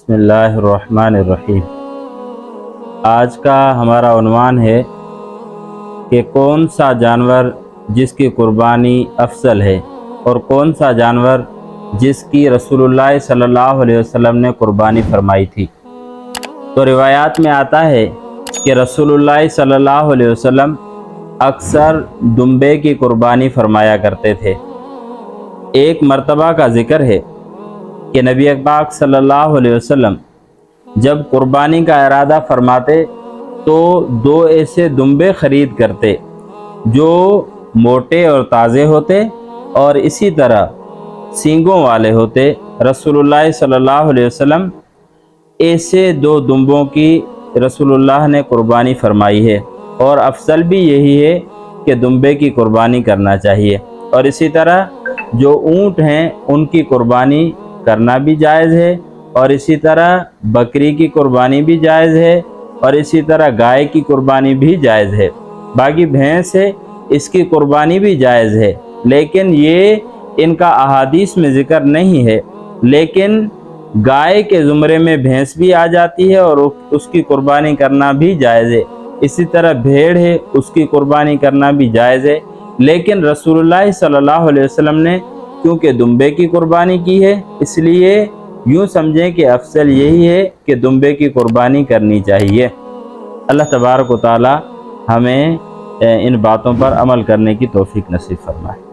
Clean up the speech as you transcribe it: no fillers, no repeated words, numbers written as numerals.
بسم اللہ الرحمن الرحیم۔ آج کا ہمارا عنوان ہے کہ کون سا جانور جس کی قربانی افضل ہے اور کون سا جانور جس کی رسول اللہ صلی اللہ علیہ وسلم نے قربانی فرمائی تھی۔ تو روایات میں آتا ہے کہ رسول اللہ صلی اللہ علیہ وسلم اکثر دمبے کی قربانی فرمایا کرتے تھے۔ ایک مرتبہ کا ذکر ہے کہ نبی پاک صلی اللہ علیہ وسلم جب قربانی کا ارادہ فرماتے تو دو ایسے دمبے خرید کرتے جو موٹے اور تازے ہوتے اور اسی طرح سینگوں والے ہوتے۔ رسول اللہ صلی اللہ علیہ وسلم ایسے دو دمبوں کی رسول اللہ نے قربانی فرمائی ہے، اور افضل بھی یہی ہے کہ دمبے کی قربانی کرنا چاہیے۔ اور اسی طرح جو اونٹ ہیں ان کی قربانی کرنا بھی جائز ہے، اور اسی طرح بکری کی قربانی بھی جائز ہے، اور اسی طرح گائے کی قربانی بھی جائز ہے۔ باقی بھینس ہے اس کی قربانی بھی جائز ہے، لیکن یہ ان کا احادیث میں ذکر نہیں ہے۔ لیکن گائے کے زمرے میں بھینس بھی آ جاتی ہے اور اس کی قربانی کرنا بھی جائز ہے۔ اسی طرح بھیڑ ہے اس کی قربانی کرنا بھی جائز ہے، لیکن رسول اللہ صلی اللہ علیہ وسلم نے کیونکہ دمبے کی قربانی کی ہے، اس لیے یوں سمجھیں کہ افضل یہی ہے کہ دمبے کی قربانی کرنی چاہیے۔ اللہ تبارک و تعالی ہمیں ان باتوں پر عمل کرنے کی توفیق نصیب فرمائے۔